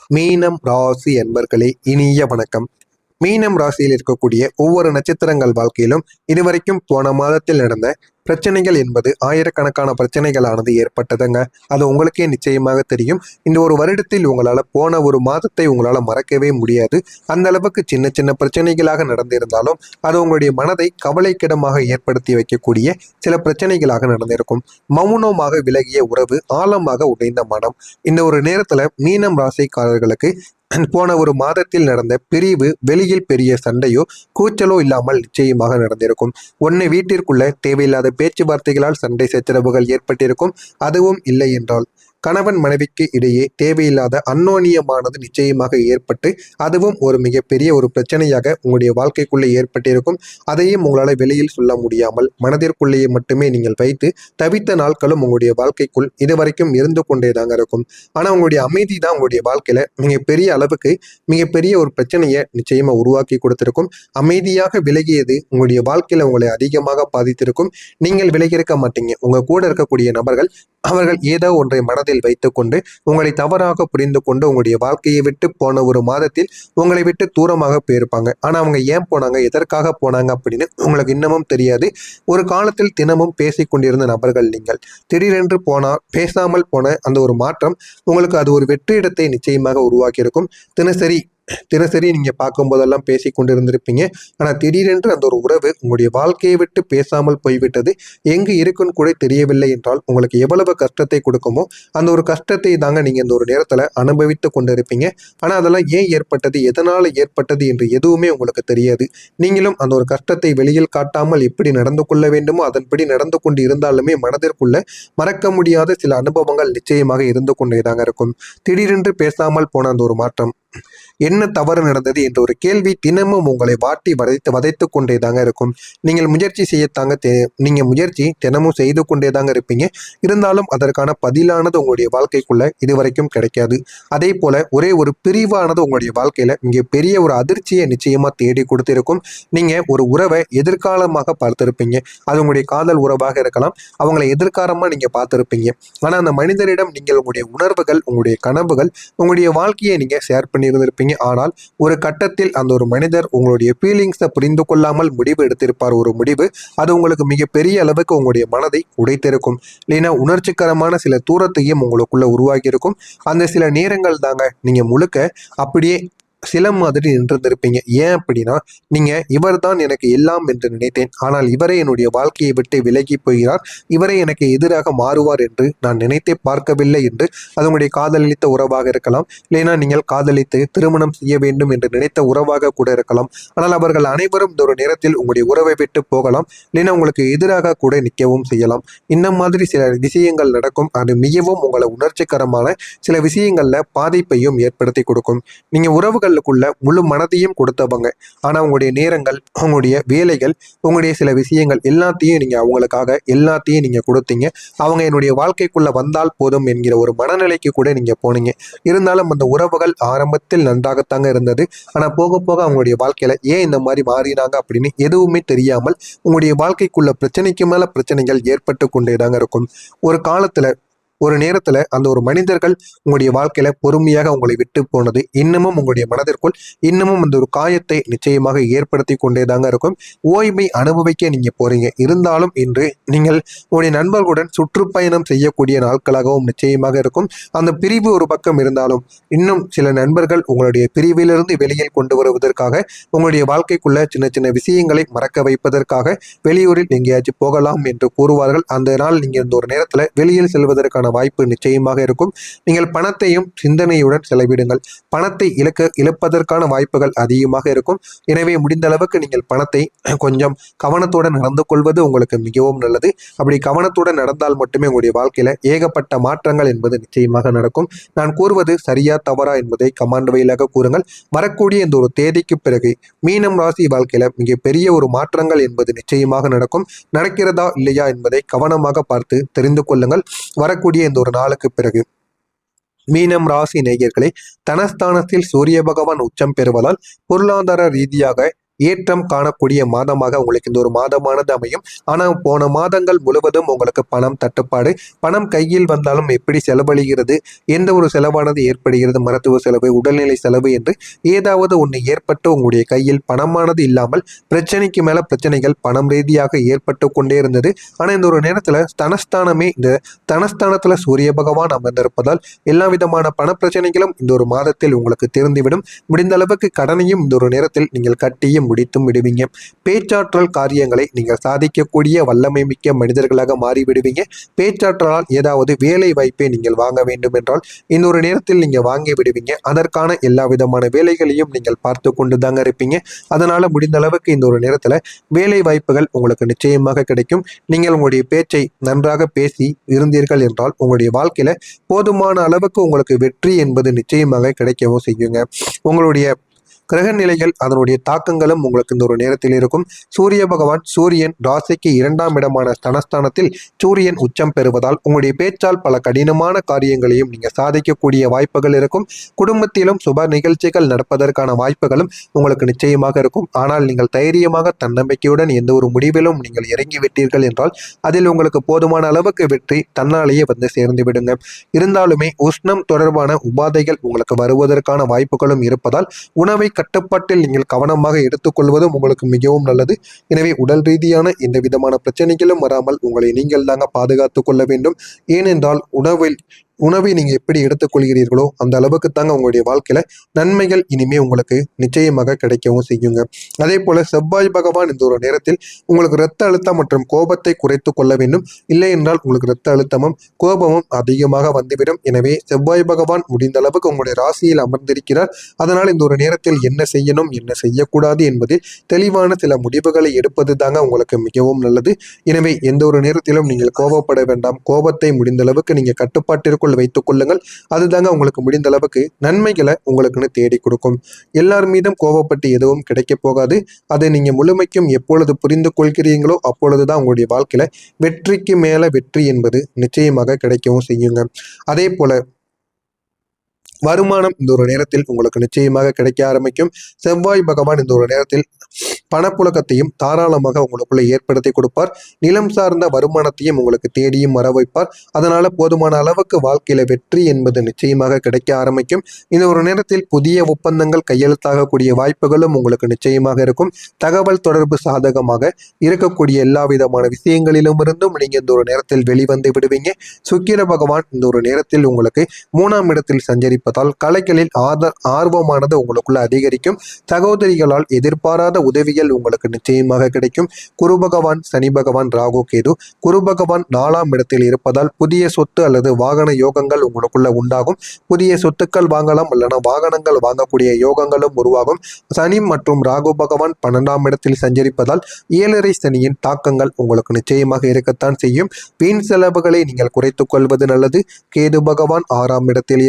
மீனம் ராசி என்பர்களே இனிய வணக்கம். மீனம் ராசியில் இருக்கக்கூடிய ஒவ்வொரு நட்சத்திரங்கள் வாழ்க்கையிலும் இதுவரைக்கும் போன மாதத்தில் நடந்த பிரச்சனைகள் என்பது ஆயிரக்கணக்கான பிரச்சனைகளானது ஏற்பட்டதுங்க. அது உங்களுக்கே நிச்சயமாக தெரியும். இந்த ஒரு வருடத்தில் உங்களால் போன ஒரு மாதத்தை உங்களால் மறக்கவே முடியாது. அந்த அளவுக்கு சின்ன சின்ன பிரச்சனைகளாக நடந்திருந்தாலும் அது உங்களுடைய மனதை கவலைக்கிடமாக ஏற்படுத்தி வைக்கக்கூடிய சில பிரச்சனைகளாக நடந்திருக்கும். மௌனமாக விலகிய உறவு, ஆழமாக உடைந்த மனம். இந்த ஒரு நேரத்துல மீனம் ராசிக்காரர்களுக்கு போன ஒரு மாதத்தில் நடந்த பிரிவு, வெளியில் பெரிய சண்டையோ கூச்சலோ இல்லாமல் நிச்சயமாக நடந்திருக்கும். ஒன்னு வீட்டிற்குள்ள தேவையில்லாத பேச்சுவார்த்தைகளால் சண்டை சச்சரவுகள் ஏற்பட்டிருக்கும். அதுவும் இல்லை என்றால் கணவன் மனைவிக்கு இடையே தேவையில்லாத அந்யோன்யமானது நிச்சயமாக ஏற்பட்டு அதுவும் ஒரு மிகப்பெரிய ஒரு பிரச்சனையாக உங்களுடைய வாழ்க்கைக்குள்ளே ஏற்பட்டிருக்கும். அதையும் உங்களால் வெளியில் சொல்ல முடியாமல் மனதிற்குள்ளேயே மட்டுமே நீங்கள் வைத்து தவித்த நாட்களும் உங்களுடைய வாழ்க்கைக்குள் இதுவரைக்கும் இருந்து கொண்டே தாங்க இருக்கும். ஆனால் உங்களுடைய அமைதி தான் உங்களுடைய வாழ்க்கையில மிகப்பெரிய அளவுக்கு மிகப்பெரிய ஒரு பிரச்சனையை நிச்சயமா உருவாக்கி கொடுத்திருக்கும். அமைதியாக விலகியது உங்களுடைய வாழ்க்கையில உங்களை அதிகமாக பாதித்திருக்கும். நீங்கள் விலகி இருக்க மாட்டீங்க. உங்க கூட இருக்கக்கூடிய நபர்கள் அவர்கள் ஏதோ ஒன்றை மனதில் வைத்துக்கொண்டு உங்களை தவறாக புரிந்து கொண்டு உங்களுடைய வாழ்க்கையை விட்டு போன ஒரு மாதத்தில் உங்களை விட்டு தூரமாக போயிருப்பாங்க. ஆனா அவங்க ஏன் போனாங்க, எதற்காக போனாங்க அப்படின்னு உங்களுக்கு இன்னமும் தெரியாது. ஒரு காலத்தில் தினமும் பேசிக் கொண்டிருந்த நபர்கள் நீங்கள். திடீரென்று போனா பேசாமல் போன அந்த ஒரு மாற்றம் உங்களுக்கு அது ஒரு வெற்றிடத்தை நிச்சயமாக உருவாக்கியிருக்கும். தினசரி நீங்க பார்க்கும் போதெல்லாம் பேசி கொண்டிருந்திருப்பீங்க. ஆனா திடீரென்று அந்த ஒரு உறவு உங்களுடைய வாழ்க்கையை விட்டு பேசாமல் போய்விட்டது. எங்கு இருக்குன்னு கூட தெரியவில்லை என்றால் உங்களுக்கு எவ்வளவு கஷ்டத்தை கொடுக்குமோ அந்த ஒரு கஷ்டத்தை தாங்க நீங்க இந்த ஒரு நேரத்துல அனுபவித்து கொண்டிருப்பீங்க. ஆனா அதெல்லாம் ஏன் ஏற்பட்டது, எதனால ஏற்பட்டது என்று எதுவுமே உங்களுக்கு தெரியாது. நீங்களும் அந்த ஒரு கஷ்டத்தை வெளியில் காட்டாமல் எப்படி நடந்து கொள்ள வேண்டுமோ அதன்படி நடந்து கொண்டு இருந்தாலுமே மனதிற்குள்ள மறக்க முடியாத சில அனுபவங்கள் நிச்சயமாக இருந்து கொண்டேதாங்க இருக்கும். திடீரென்று பேசாமல் போன அந்த ஒரு மாற்றம், என்ன தவறு நடந்தது என்ற ஒரு கேள்வி தினமும் உங்களை வாட்டி வதைத்து கொண்டே தாங்க இருக்கும். நீங்கள் முயற்சி தினமும் செய்து கொண்டே தாங்க இருப்பீங்க. இருந்தாலும் அதற்கான பதிலானது உங்களுடைய வாழ்க்கைக்குள்ள இதுவரைக்கும் கிடைக்காது. அதே போல ஒரே ஒரு பிரிவானது உங்களுடைய வாழ்க்கையில மிக பெரிய ஒரு அதிர்ச்சியை நிச்சயமா தேடி கொடுத்திருக்கும். நீங்க ஒரு உறவை எதிர்காலமாக பார்த்திருப்பீங்க. அது உங்களுடைய காதல் உறவாக இருக்கலாம். அவங்களை எதிர்காலமா நீங்க பார்த்திருப்பீங்க. ஆனா அந்த மனிதரிடம் நீங்கள் உங்களுடைய உணர்வுகள், உங்களுடைய கனவுகள், உங்களுடைய வாழ்க்கையை நீங்க ஷேர் பண்ணியிருந்திருப்பீங்க. ஆனால் ஒரு கட்டத்தில் அந்த ஒரு மனிதர் உங்களுடைய ஃபீலிங்ஸை புரிந்து கொள்ளாமல் முடிவு எடுத்திருப்பார். ஒரு முடிவு அது உங்களுக்கு மிகப்பெரிய அளவுக்கு உங்களுடைய மனதை உடைத்திருக்கும். இல்லைன்னா உணர்ச்சிகரமான சில தூரத்தையும் உங்களுக்குள்ள உருவாகி இருக்கும். அந்த சில நேரங்கள் தாங்க நீங்க முழுக்க அப்படியே சில மாதிரி நின்றிருந்திருப்பீங்க. ஏன் அப்படின்னா, நீங்க இவர் தான் எனக்கு எல்லாம் என்று நினைத்தேன், ஆனால் இவரே என்னுடைய வாழ்க்கையை விட்டு விலகி போகிறார், இவரே எனக்கு எதிராக மாறுவார் என்று நான் நினைத்தே பார்க்கவில்லை என்று. அது உங்களுடைய காதலித்த உறவாக இருக்கலாம். இல்லைன்னா நீங்கள் காதலித்து திருமணம் செய்ய வேண்டும் என்று நினைத்த உறவாக கூட இருக்கலாம். ஆனால் அவர்கள் அனைவரும் இந்த ஒரு நேரத்தில் உங்களுடைய உறவை விட்டு போகலாம். இல்லைன்னா உங்களுக்கு எதிராக கூட நிற்கவும் செய்யலாம். இந்த மாதிரி சில விஷயங்கள் நடக்கும். அது மிகவும் உங்களை உணர்ச்சிகரமான சில விஷயங்கள்ல பாதிப்பையும் ஏற்படுத்தி கொடுக்கும். நீங்க உறவுகள் முழு மனதையும் கொடுத்தவங்க. ஆனா உங்களுடைய நேரங்கள், உங்களுடைய வேலைகள், உங்களுடைய சில விஷயங்கள் எல்லாத்தையும் நீங்க அவங்களுக்காக எல்லாத்தையும் நீங்க கொடுத்தீங்க. அவங்க என்னுடைய வாழ்க்கைக்குள்ள வந்தால் போதும் என்கிற ஒரு மனநிலைக்கு கூட நீங்க போனீங்க. இருந்தாலும் அந்த உறவுகள் ஆரம்பத்தில் நன்றாகத்தாங்க இருந்தது. ஆனா போக போக அவங்களுடைய வாழ்க்கையில ஏன் இந்த மாதிரி மாறினாங்க அப்படின்னு எதுவுமே தெரியாமல் உங்களுடைய வாழ்க்கைக்குள்ள பிரச்சனைக்கு மேல பிரச்சனைகள் ஏற்பட்டு கொண்டேதாங்க இருக்கும். ஒரு நேரத்துல அந்த ஒரு மனிதர்கள் உங்களுடைய வாழ்க்கையில பொறுமையாக உங்களை விட்டு போனது இன்னமும் உங்களுடைய மனதிற்குள் இன்னமும் அந்த ஒரு காயத்தை நிச்சயமாக ஏற்படுத்தி கொண்டேதாங்க இருக்கும். ஓய்வை அனுபவிக்க நீங்க போறீங்க. இருந்தாலும் இன்று நீங்கள் உங்களுடைய நண்பர்களுடன் சுற்றுப்பயணம் செய்யக்கூடிய நாட்களாகவும் நிச்சயமாக இருக்கும். அந்த பிரிவு ஒரு பக்கம் இருந்தாலும் இன்னும் சில நண்பர்கள் உங்களுடைய பிரிவிலிருந்து வெளியில் கொண்டு வருவதற்காக, உங்களுடைய வாழ்க்கைக்குள்ள சின்ன சின்ன விஷயங்களை மறக்க வைப்பதற்காக வெளியூரில் எங்கேயாச்சும் போகலாம் என்று கூறுவார்கள். அந்த நாள் நீங்க இந்த ஒரு நேரத்துல வெளியில் செல்வதற்கான வாய்ப்பு நிச்சயமாக இருக்கும். நீங்கள் பணத்தையும் சிந்தனையுடன் செலவிடுங்கள். பணத்தை இழப்பதற்கான வாய்ப்புகள் அதிகமாக இருக்கும். எனவே முடிந்த அளவுக்கு நீங்கள் பணத்தை கொஞ்சம் கவனத்துடன் நடந்து கொள்வது உங்களுக்கு மிகவும் நல்லது. அப்படி கவனத்துடன் நடந்தால் மட்டுமே உங்களுடைய வாழ்க்கையில ஏகப்பட்ட மாற்றங்கள் என்பது நிச்சயமாக நடக்கும். நான் கூறுவது சரியா தவறா என்பதை கமெண்ட் வழியாக கூறுங்கள். வரக்கூடிய இந்த ஒரு தேதிக்கு பிறகு மீனம் ராசி வாழ்க்கையில மிகப்பெரிய ஒரு மாற்றங்கள் என்பது நிச்சயமாக நடக்கும். நடக்கிறதா இல்லையா என்பதை கவனமாக பார்த்து தெரிந்து கொள்ளுங்கள். வரக்கூடிய இந்த ஒரு நாளுக்கு பிறகு மீனம் ராசி நேயர்களே, தனஸ்தானத்தில் சூரிய பகவான் உச்சம் பெறுவதால் பொருளாதார ரீதியாக ஏற்றம் காணக்கூடிய மாதமாக உங்களுக்கு இந்த ஒரு மாதமானது அமையும். ஆனால் போன மாதங்கள் முழுவதும் உங்களுக்கு பணம் தட்டுப்பாடு, பணம் கையில் வந்தாலும் எப்படி செலவழிகிறது, எந்த ஒரு செலவானது ஏற்படுகிறது, மருத்துவ செலவு, உடல்நிலை செலவு என்று ஏதாவது ஒன்று ஏற்பட்டு உங்களுடைய கையில் பணமானது இல்லாமல் பிரச்சனைக்கு மேல பிரச்சனைகள் பணம் ரீதியாக ஏற்பட்டு கொண்டே இருந்தது. ஆனால் இந்த ஒரு நேரத்தில் தனஸ்தானமே, இந்த தனஸ்தானத்துல சூரிய பகவான் அமர்ந்திருப்பதால் எல்லா விதமான பண பிரச்சனைகளும் இந்த ஒரு மாதத்தில் உங்களுக்கு தெரிந்துவிடும். முடிந்த அளவுக்கு கடனையும் இந்த ஒரு நேரத்தில் நீங்கள் கட்டியும் முடித்தும் விடுவீங்க. பேச்சாற்றல் காரியங்களை நீங்கள் சாதிக்கக்கூடிய வல்லமை மிக்க மனிதர்களாக மாறிவிடுவீங்க. பேச்சாற்றலால் ஏதாவது வேலை வாய்ப்பை நீங்கள் வாங்க வேண்டும் என்றால் இந்த ஒரு நேரத்தில் நீங்க வாங்கி விடுவீங்க. அதற்கான எல்லா விதமான வேலைகளையும் நீங்கள் பார்த்து கொண்டு தாங்க இருப்பீங்க. அதனால முடிந்த அளவுக்கு இந்த ஒரு நேரத்துல வேலை வாய்ப்புகள் உங்களுக்கு நிச்சயமாக கிடைக்கும். நீங்கள் உங்களுடைய பேச்சை நன்றாக பேசி இருந்தீர்கள் என்றால் உங்களுடைய வாழ்க்கையில போதுமான அளவுக்கு உங்களுக்கு வெற்றி என்பது நிச்சயமாக கிடைக்கவும் செய்யுங்க. உங்களுடைய கிரக நிலைகள் அதனுடைய தாக்கங்களும் உங்களுக்கு இந்த ஒரு நேரத்தில் இருக்கும். சூரிய பகவான் சூரியன் ராசிக்கு 2ஆம் இடமான தனஸ்தானத்தில் சூரியன் உச்சம் பெறுவதால் உங்களுடைய பேச்சால் பல கடினமான காரியங்களையும் நீங்க சாதிக்கக்கூடிய வாய்ப்புகள் இருக்கும். குடும்பத்திலும் சுப நிகழ்ச்சிகள் நடப்பதற்கான வாய்ப்புகளும் உங்களுக்கு நிச்சயமாக இருக்கும். ஆனால் நீங்கள் தைரியமாக தன்னம்பிக்கையுடன் எந்த ஒரு முடிவிலும் நீங்கள் இறங்கி விட்டீர்கள் என்றால் அதில் உங்களுக்கு போதுமான அளவுக்கு வெற்றி தன்னாலேயே வந்து சேர்ந்து விடுங்க. இருந்தாலுமே உஷ்ணம் தொடர்பான உபாதைகள் உங்களுக்கு வருவதற்கான வாய்ப்புகளும் இருப்பதால் உணவை கட்டுப்பாட்டில் நீங்கள் கவனமாக எடுத்துக்கொள்வதும் உங்களுக்கு மிகவும் நல்லது. எனவே உடல் ரீதியான எந்த விதமான பிரச்சனைகளும் வராமல் உங்களை நீங்கள் தாங்க பாதுகாத்து கொள்ள வேண்டும். ஏனென்றால் உணவை நீங்க எப்படி எடுத்துக்கொள்கிறீர்களோ அந்த அளவுக்கு தாங்க உங்களுடைய வாழ்க்கையில நன்மைகள் இனிமே உங்களுக்கு நிச்சயமாக கிடைக்கவும் செய்யுங்க. அதே போல செவ்வாய் பகவான் இந்த ஒரு நேரத்தில் உங்களுக்கு இரத்த அழுத்தம் மற்றும் கோபத்தை குறைத்து கொள்ள வேண்டும். இல்லை என்றால் உங்களுக்கு இரத்த அழுத்தமும் கோபமும் அதிகமாக வந்துவிடும். எனவே செவ்வாய் பகவான் முடிந்த அளவுக்கு உங்களுடைய ராசியில் அமர்ந்திருக்கிறார். அதனால் இந்த ஒரு நேரத்தில் என்ன செய்யணும் என்ன செய்யக்கூடாது என்பதில் தெளிவான சில முடிவுகளை எடுப்பது தாங்க உங்களுக்கு மிகவும் நல்லது. எனவே எந்த ஒரு நேரத்திலும் நீங்கள் கோபப்பட வேண்டாம். கோபத்தை முடிந்த அளவுக்கு நீங்க கட்டுப்பாட்டிற்குள் வைத்துக் கொள்ளுங்கள். அதுதாங்க உங்களுக்கு முடிந்த அளவுக்கு நன்மைகளை உங்களுக்குன்னு தேடி கொடுக்கும். எல்லார் மீதும் கோபப்பட்டு எதுவும் கிடைக்க போகாது. அதை நீங்க முழுமைக்கும் எப்பொழுது புரிந்து கொள்கிறீங்களோ அப்பொழுதுதான் உங்களுடைய வாழ்க்கையில வெற்றிக்கு மேல வெற்றி என்பது நிச்சயமாக கிடைக்கவும் செய்யுங்க. அதே போல வருமானம் இந்த ஒரு நேரத்தில் உங்களுக்கு நிச்சயமாக கிடைக்க ஆரம்பிக்கும். செவ்வாய் பகவான் இந்த ஒரு நேரத்தில் பணப்புழக்கத்தையும் தாராளமாக உங்களுக்குள்ள ஏற்படுத்தி கொடுப்பார். நிலம் சார்ந்த வருமானத்தையும் உங்களுக்கு தேடியும் வர வைப்பார். அதனால போதுமான அளவுக்கு வாழ்க்கையில வெற்றி என்பது நிச்சயமாக கிடைக்க ஆரம்பிக்கும். இந்த ஒரு நேரத்தில் புதிய ஒப்பந்தங்கள் கையெழுத்தாகக்கூடிய வாய்ப்புகளும் உங்களுக்கு நிச்சயமாக இருக்கும். தகவல் தொடர்பு சாதகமாக இருக்கக்கூடிய எல்லா விதமான விஷயங்களிலும் இருந்தும் நீங்க இந்த ஒரு நேரத்தில் வெளிவந்து விடுவீங்க. சுக்கிர பகவான் இந்த ஒரு நேரத்தில் உங்களுக்கு 3ஆம் இடத்தில் சஞ்சரிப்பதால் கலைகளில் ஆர்வமானது உங்களுக்குள்ள அதிகரிக்கும். சகோதரிகளால் எதிர்பாராத உதவிகள் உங்களுக்கு நிச்சயமாக கிடைக்கும். குரு பகவான் சனி பகவான் ராகு கேது குரு பகவான் 4ஆம் இடத்தில் இருப்பதால் புதிய சொத்து அல்லது வாகன யோகங்கள் உங்களுக்குள்ள உண்டாகும். புதிய சொத்துக்கள் வாங்கலாம் அல்லனா வாகனங்கள் வாங்கக்கூடிய யோகங்களும் உருவாகும். சனி மற்றும் ராகு பகவான் 12ஆம் இடத்தில் சஞ்சரிப்பதால் 7.5 சனியின் தாக்கங்கள் உங்களுக்கு நிச்சயமாக இருக்கத்தான் செய்யும். வீண் செலவுகளை நீங்கள் குறைத்துக் கொள்வது நல்லது. கேது பகவான் 6ஆம் இடத்தில்